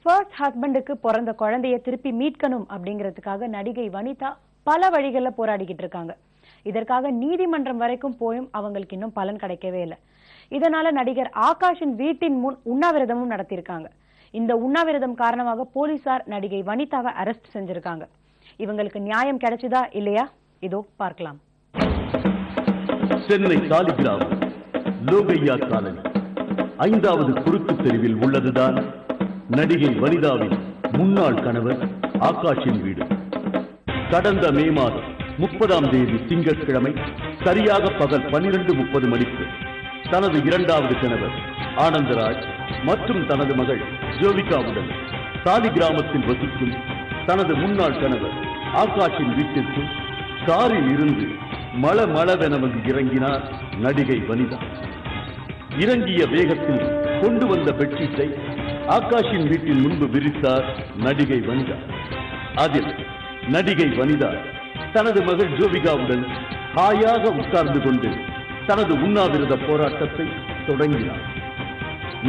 First ஹஸ்பண்டுக்கு பிறந்த குழந்தைய திருப்பி மீட்கணும் அப்படிங்கிறதுக்காக நடிகை வனிதா பல வழிகளில் போராடிக்கிட்டு இருக்காங்க. இதற்காக நீதிமன்றம் வரைக்கும் போயும் அவங்களுக்கு இன்னும் பலன் கிடைக்கவே இல்லை. இதனால நடிகர் ஆகாஷின் வீட்டின் முன் உண்ணாவிரதமும் நடத்தியிருக்காங்க. இந்த உண்ணாவிரதம் காரணமாக போலீசார் நடிகை வனிதாவை அரெஸ்ட் செஞ்சிருக்காங்க. இவங்களுக்கு நியாயம் கிடைச்சதா இல்லையா, இதோ பார்க்கலாம். சென்னை சாலிகிராமம் லோகையா காலனி 5வது குறுக்கு தெருவில் உள்ளதுதான் நடிகை வனிதாவின் முன்னாள் கணவர் ஆகாஷின் வீடு. கடந்த மே மாதம் 30ஆம் தேதி திங்கட்கிழமை சரியாக பகல் 12:30 மணிக்கு தனது 2வது கணவர் ஆனந்தராஜ் மற்றும் தனது மகள் ஜோவிகாவுடன் சாலிகிராமத்தில் வசிக்கும் தனது முன்னாள் கணவர் ஆகாஷின் வீட்டிற்கு காரில் இருந்து மளமளவென வந்து இறங்கினார் நடிகை வனிதா. இறங்கிய வேகத்தில் கொண்டு வந்த பெட்ஷீட்டை ஆகாஷின் வீட்டின் முன்பு விரித்தார் நடிகை வனிதா. அதில் நடிகை வனிதா தனது மகள் ஜோவிகாவுடன் ஹாயாக உட்கார்ந்து கொண்டு தனது உண்ணாவிரத போராட்டத்தை தொடங்கினார்.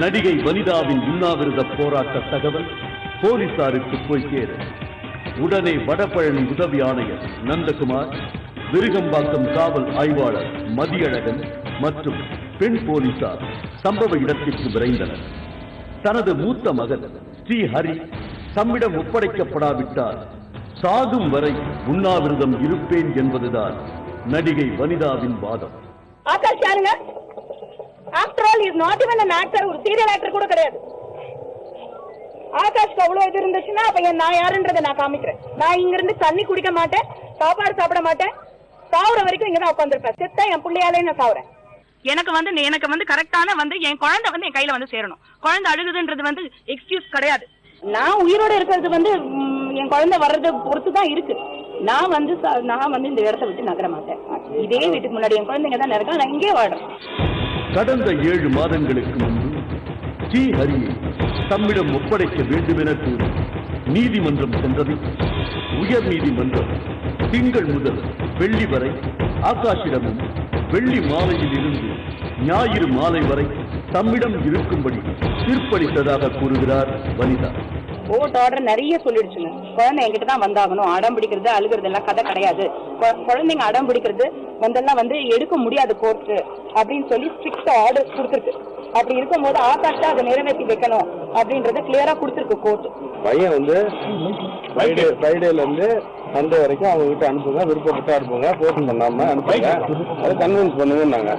நடிகை வனிதாவின் உண்ணாவிரத போராட்ட தகவல் போலீசாருக்கு போய் சேர உடனே வடபழனி உதவி ஆணையர் நந்தகுமார், விருகம்பாக்கம் காவல் ஆய்வாளர் மதியழகன் மற்றும் பெண் போலீசார் சம்பவ இடத்திற்கு விரைந்தனர். தனது மூத்த மகன் ஸ்ரீஹரி தம்மிடம் ஒப்படைக்கப்படாவிட்டால் சாகும் வரை உண்ணாவிரதம் இருப்பேன் என்பதுதான் நடிகை வனிதாவின் வாதம். ஆகாஷ் யாருங்க? After all is not even an actor, ஒரு சீரியல் ஆக்டர் கூட கிடையாது. ஆகாஷ்க்கு அவ்வளவு இது இருந்துச்சுன்னா அப்ப நான் யாருன்றதை நான் காமிக்கிறேன். நான் இங்க இருந்து தண்ணி குடிக்க மாட்டேன், சாப்பாடு சாப்பிட மாட்டேன், சாவுற வரைக்கும் இங்கதான் உட்காந்துருப்பேன். செத்தா என் பிள்ளையாலே நான் சாவுறேன். எனக்கு வந்து கரெக்டான வந்து என் குழந்தை வந்து என் கையில வந்து சேரணும். குழந்தை அழுகுதுன்றது வந்து எக்ஸ்கியூஸ் கிடையாது. நான் உயிரோட இருக்கிறது வந்து என் குழந்தை வர்றதை பொறுத்து தான் இருக்கு. நான் வந்து இந்த இடத்தை விட்டு நகர மாட்டேன். இதே வீட்டுக்கு முன்னாடி என் குழந்தைங்க தான் இருக்கா, நான் இங்கே வாழ்றேன். கடந்த 7 மாதங்களுக்கு முன்பு ஸ்ரீஹரியை தம்மிடம் ஒப்படைக்க வேண்டும் என கூறி நீதிமன்றம் சென்றது. உயர் நீதிமன்றம் திங்கள் முதல் வெள்ளி வரை ஆகாஷிடமும் வெள்ளி மாலையில் இருந்து ஞாயிறு மாலை வரை தம்மிடம் இருக்கும்படி தீர்ப்பளித்ததாக கூறுகிறார் வனிதா. கோர்ட் ஆர்டர் நிறைய சொல்லிடுச்சுங்க. குழந்தை என்கிட்ட தான் வந்தாகணும், அடம் பிடிக்கிறது அழுகிறது எல்லாம் கதை கிடையாது. குழந்தைங்க அடம் பிடிக்கிறது வந்தெல்லாம் வந்து எடுக்க முடியாது கோர்ட்டு அப்படின்னு சொல்லி ஸ்ட்ரிக்ட் ஆர்டர் கொடுத்துருக்கு. அப்படி இருக்கும் போது ஆகாஷ் அதை நிறைவேற்றி வைக்கணும் அப்படின்றத கிளியரா கொடுத்துருக்கு கோர்ட். பையன் வந்து ஃப்ரைடேல இருந்து சண்டே வரைக்கும் அவங்க கிட்ட அனுப்புங்க, விருப்பப்பட்டா அனுப்புங்க, போஸ்ட் பண்ணாம அனுப்புங்க, அதை கன்வின்ஸ் பண்ணுங்கன்னாங்க.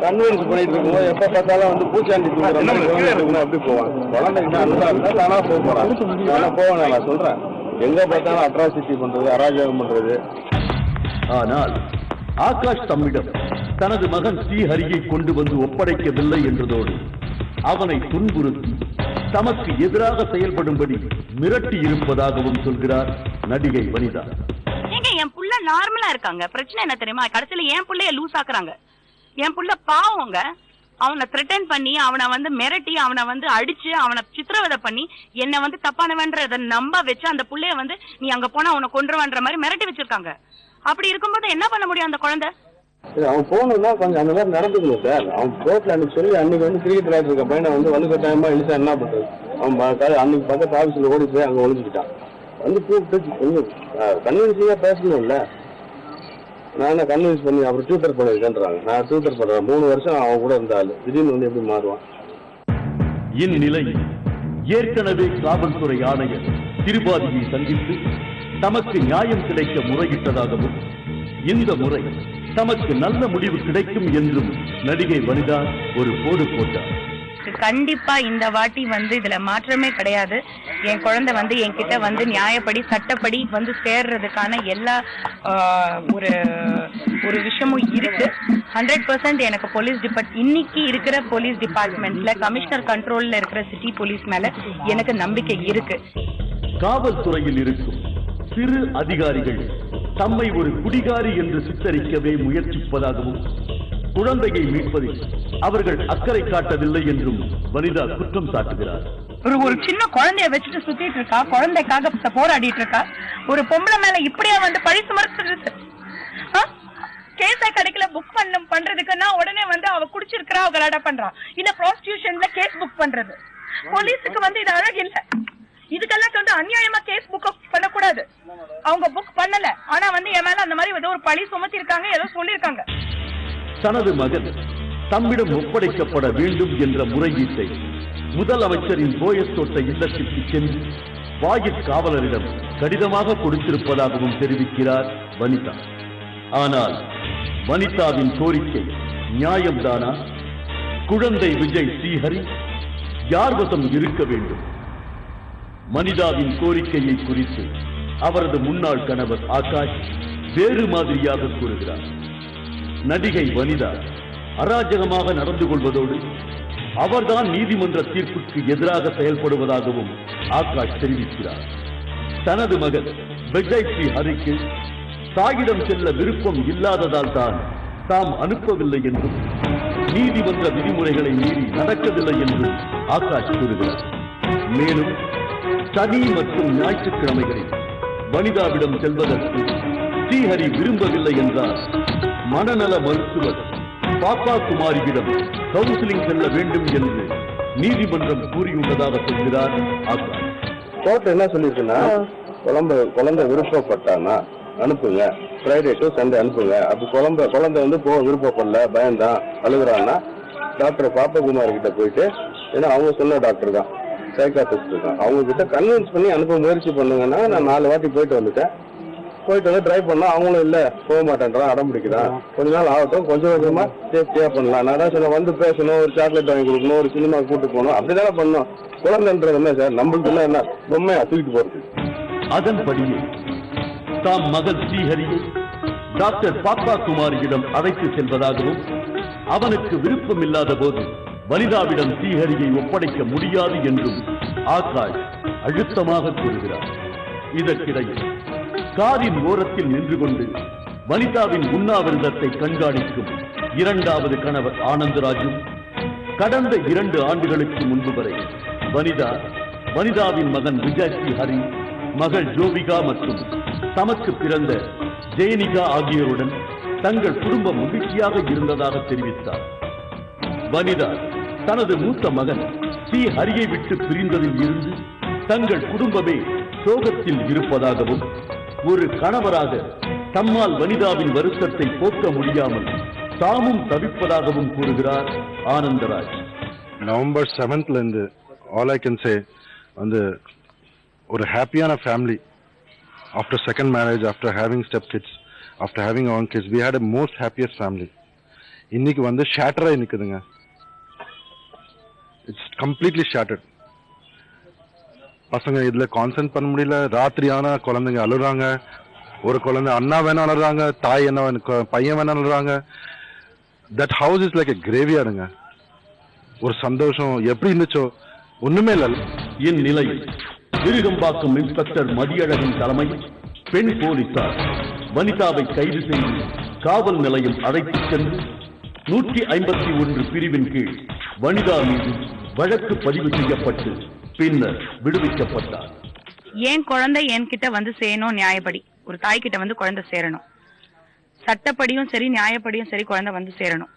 கன்வின்ஸ் பண்ணிட்டு இருக்கும்போது எப்ப பார்த்தாலும் வந்து பூச்சாண்டி அப்படி போவாங்க. குழந்தைகிட்ட அனுப்புறாங்க, தானா போக போறாங்க. நானா போவேன், நான் சொல்றேன். எங்க பார்த்தாலும் அட்ராசிட்டி பண்றது, அராஜகம் பண்றது. ஆனால் ஆகாஷ் தம்மிடம் தனது மகன் ஸ்ரீஹரியை கொண்டு வந்து ஒப்படைக்கவில்லை என்றதோடு அவனை துன்புறுத்தி தமக்கு எதிராக செயல்படும்படி மிரட்டி இருப்பதாகவும் சொல்கிறார் நடிகை வனிதா. என் புள்ள நார்மலா இருக்காங்க, பிரச்சனை என்ன தெரியுமா? கடைசியில என் புள்ளைய லூஸ் ஆக்குறாங்க. என் புள்ள பாவங்க, அவனை த்ரெட்டன் பண்ணி, அவனை வந்து மிரட்டி, அவனை வந்து அடிச்சு, அவனை சித்திரவதை பண்ணி, என்னை வந்து தப்பானவன்றத நம்ப வச்சு அந்த புள்ளைய வந்து நீ அங்க போனா அவனை கொன்றுவான்ற மாதிரி மிரட்டி வச்சிருக்காங்க. அப்படி இருக்கும்போது என்ன பண்ண முடியும் அந்த குழந்தை? அவன் போகணும்னா கொஞ்சம் அந்த மாதிரி நடந்துக்கணும் சார். அவன் கோர்ட்ல அன்னைக்கு சொல்லி அன்னைக்கு வந்து கிரிக்கெட் விளையாட்டு இருக்க பையனை வந்து வலுக்கட்டாயமா இழுத்தா என்ன பண்றது? அவன் அன்னைக்கு பக்கத்து ஆபீஸ்ல ஓடி போய் அங்க ஒழிஞ்சுக்கிட்டான். வந்து கூப்பிட்டு கொஞ்சம் கன்வின்சிங்கா பேசணும் இல்ல. நான் என்ன கன்வின்ஸ் பண்ணி அப்புறம் டியூட்டர் பண்ணிருக்கேன்றாங்க. நான் டியூட்டர் பண்றேன். 3 வருஷம் அவன் கூட இருந்தாலும் திடீர்னு வந்து எப்படி மாறுவான்? இந்நிலையில் ஏற்கனவே காவல்துறை ஆணையர் திருபாதியை சந்தித்து தமக்கு நியாயம் கிடைக்க முறையிட்டதாகவும் இந்த முறை தமக்கு நல்ல முடிவு கிடைக்கும் என்றும் நடிகை வனிதா ஒரு போடு போட்டார். கண்டிப்பா இந்த வாட்டி வந்து இதுல மாற்றமே கிடையாது. என் குழந்தை வந்து என்கிட்ட வந்து நியாயப்படி சட்டப்படி வந்து சேர்றதுக்கான எல்லா ஒரு விஷயமும் இருக்கு. 100% எனக்கு போலீஸ் இன்னைக்கு இருக்கிற போலீஸ் டிபார்ட்மெண்ட்ல கமிஷனர் கண்ட்ரோல்ல இருக்கிற சிட்டி போலீஸ் மேல எனக்கு நம்பிக்கை இருக்கு. காவல்துறையில் இருக்கும் சிறு அதிகாரிகள் தம்மை ஒரு குடிகாரி என்று சித்தரிக்கவே முயற்சிப்பதாகவும் குழந்தையை மீட்பதில் அவர்கள் அக்கறை காட்டவில்லை என்றும் வனிதா குற்றம் சாட்டுகிறார். ஒரு சின்ன குழந்தைய வச்சுட்டு சுத்திட்டு இருக்கா, குழந்தைக்காக போராடிட்டு இருக்கா. ஒரு பொம்பளை மேல இப்படியா வந்து பழி சுமத்துறது? கேஸை கிடைக்கல புக் பண்றதுக்குன்னா உடனே வந்து அவ குடிச்சிருக்கிறா, அவ கலாட்டா பண்றா. இல்ல ப்ராஸ்டியூஷன்ல கேஸ் புக் பண்றது. போலீஸுக்கு வந்து இது அழகு இல்ல. இதுக்கெல்லாம் வந்து அநியாயமா கேஸ் புக் பண்ணக்கூடாது. அவங்க புக் பண்ணல, ஆனா வந்து என் மேல அந்த மாதிரி ஏதோ ஒரு பழி சுமத்தி இருக்காங்க, ஏதோ சொல்லிருக்காங்க. தனது மகன் தம்மிடம் ஒப்படைக்கப்பட வேண்டும் என்ற முறையீட்டை முதலமைச்சரின் போயஸ் தோட்ட இல்லத்திற்கு சென்று வாயிற் காவலரிடம் கடிதமாக கொடுத்திருப்பதாகவும் தெரிவிக்கிறார் வனிதா. ஆனால் வனிதாவின் கோரிக்கை நியாயம்தானா? குழந்தை விஜய் ஸ்ரீஹரி யார் வசம் இருக்க வேண்டும்? வனிதாவின் கோரிக்கையை குறித்து அவரது முன்னாள் கணவர் ஆகாஷ் வேறு மாதிரியாக கூறுகிறார். நடிகை வனிதா அராஜகமாக நடந்து கொள்வதோடு அவர்தான் நீதிமன்ற தீர்ப்புக்கு எதிராக செயல்படுவதாகவும் ஆகாஷ் தெரிவிக்கிறார். தனது மகன் விஜய் ஸ்ரீஹரிக்கு தாயிடம் செல்ல விருப்பம் இல்லாததால் தான் தாம் அனுப்பவில்லை என்றும் நீதிமன்ற விதிமுறைகளை மீறி நடக்கவில்லை என்றும் ஆகாஷ் கூறுகிறார். மேலும் சனி மற்றும் ஞாயிற்றுக்கிழமைகளில் வனிதாவிடம் செல்வதற்கு ஸ்ரீஹரி விரும்பவில்லை என்றால் மனநல மருத்துவர் பாப்பா குமாரியிடம் கவுன்சிலிங் செல்ல வேண்டும் என்று நீதிமன்றம் கூறியுள்ளதாக சொல்கிறார் ஆகாஷ். கோர்ட் என்ன சொல்லிருக்குன்னா, குழந்தை விருப்பப்பட்டானா அனுப்புங்க, ஃப்ரைடே டு சண்டே அனுப்புங்க. அப்படி குழந்தை வந்து போக விருப்பப்படல, பயந்தான், அழுகுறான்னா டாக்டர் பாப்பகுமார் கிட்ட போயிட்டு, ஏன்னா அவங்க சொன்ன டாக்டர் தான், சைக்காட்ரிஸ்ட் இருக்கான், அவங்க கிட்ட கன்வின்ஸ் பண்ணி அனுப்ப முயற்சி பண்ணுங்கன்னா, நான் 4 வாட்டி போயிட்டு வந்துட்டேன், போயிட்டு வந்து ட்ரை பண்ணா அவங்களும் இல்ல, போக மாட்டேன்றான், அடம் பிடிக்கிறான், கொஞ்ச நாள் ஆகட்டும், கொஞ்சம் கொஞ்சமா சேஃப்டியா பண்ணலாம். நான் தான் சொன்னேன், வந்து பேசணும், ஒரு சாக்லேட் வாங்கி கொடுக்கணும், ஒரு சினிமா கூட்டு போகணும், அப்படிதானே பண்ணோம். குழந்தைன்றது என்ன சார், நம்மளுக்கு என்ன பொம்மையா தூக்கிட்டு போறது? அதன்படியே தாம் மகள் ஸ்ரீஹரியை டாக்டர் பாப்பா குமாரியிடம் அழைத்து செல்வதாகவும் அவனுக்கு விருப்பம் இல்லாத போது வனிதாவிடம் ஸ்ரீஹரியை ஒப்படைக்க முடியாது என்றும் ஆகாஷ் அழுத்தமாக கூறுகிறார். இதற்கிடையில் காரின் ஓரத்தில் நின்று கொண்டு வனிதாவின் உண்ணாவிரதத்தை கண்காணிக்கும் 2வது கணவர் ஆனந்தராஜும் கடந்த 2 ஆண்டுகளுக்கு முன்பு வரை வனிதாவின் மகன் விஜய் ஸ்ரீஹரி, மகள் ஜோவிகா மற்றும் தமக்கு பிறந்த ஜெயனிகா ஆகியோருடன் தங்கள் குடும்பம் மகிழ்ச்சியாக இருந்ததாக தெரிவித்தார். வனிதா தனது மூத்த மகன் ஸ்ரீஹரியை விட்டு பிரிந்ததில் இருந்து தங்கள் குடும்பமே சோகத்தில் இருப்பதாகவும், ஒரு கணவராக தம்மால் வனிதாவின் வருத்தத்தை போக்க முடியாமல் தாமும் தவிப்பதாகவும் கூறுகிறார் ஆனந்தராஜ். நவம்பர் 7th இருந்து all I can say வந்து ஒரு ஹாப்பியான family. After second marriage, after having step kids, after having own kids, we had a most happiest family. இன்னைக்கு வந்து ஷேட்டராக நிற்குதுங்க. It's completely shattered. பசங்க இதில் கான்சென்ட் பண்ண முடியல. ராத்திரி ஆனால் குழந்தைங்க அழுறாங்க. ஒரு குழந்தை அண்ணா வேணா அழுறாங்க, தாய் என்ன பையன் வேணா அழுறாங்க. That house is like a கிரேவியார்டுங்க. ஒரு சந்தோஷம் எப்படி இருந்துச்சோ ஒண்ணுமே இல்லை. இந்நிலையில் விருகம்பாக்கம் இன்ஸ்பெக்டர் மதியழகன் தலைமையில் பெண் போலீசார் வனிதாவை கைது செய்து காவல் நிலையம் அழைத்துச் சென்று 151 பிரிவின் கீழ் வனிதா மீது வழக்கு பதிவு செய்யப்பட்டு பின்னர் விடுவிக்கப்பட்டார். ஏன் குழந்தை என்கிட்ட வந்து சேரணும், நியாயப்படி ஒரு தாய் கிட்ட வந்து குழந்தை சேரணும், சட்டப்படியும் சரி நியாயப்படியும் சரி குழந்தை வந்து சேரணும்.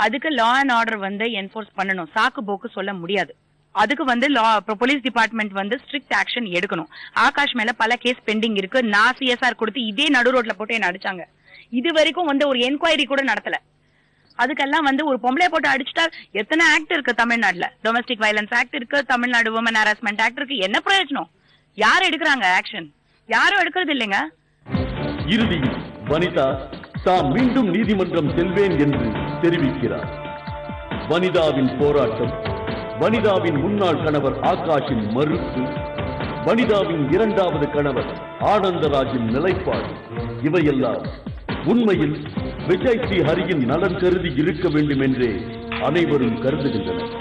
அதுக்கு லா அண்ட் ஆர்டர் வந்து என்ஃபோர்ஸ் பண்ணணும், சாக்கு போக்கு சொல்ல முடியாது. அதுக்கு வந்து போலீஸ் டிபார்ட்மெண்ட் வந்து ஸ்ட்ரிக்ட் ஆக்ஷன் எடுக்கணும். ஆகாஷ் மேல பல கேஸ் பெண்டிங் இருக்கு. நான் CSR கொடுத்து இதே நடு ரோட்ல போட்டு என்ன அடிச்சாங்க. இது வரைக்கும் வந்து ஒரு என்கொயரி கூட நடத்தல. அதுக்கெல்லாம் வந்து ஒரு பொம்பளை போட்டு அடிச்சுட்டா எத்தனை ஆக்ட் இருக்கு தமிழ்நாட்டுல. டொமஸ்டிக் வயலன்ஸ் ஆக்ட் இருக்கு, தமிழ்நாடு உமன் ஹராஸ்மெண்ட் ஆக்ட் இருக்கு. என்ன பிரயோஜனம்? யார் எடுக்கிறாங்க ஆக்ஷன்? யாரும் எடுக்கிறது இல்லைங்க. இறுதியில் வனிதா தாம் மீண்டும் நீதிமன்றம் செல்வேன் என்று தெரிவிக்கிறார். வனிதாவின் போராட்டம், வனிதாவின் முன்னாள் கணவர் ஆகாஷின் மறுப்பு, வனிதாவின் 2வது கணவர் ஆனந்தராஜின் நிலைப்பாடு, இவையெல்லாம் உண்மையில் விஜய் ஸ்ரீஹரியின் நலன் கருதி இருக்க வேண்டும் என்றே அனைவரும் கருதுகின்றனர்.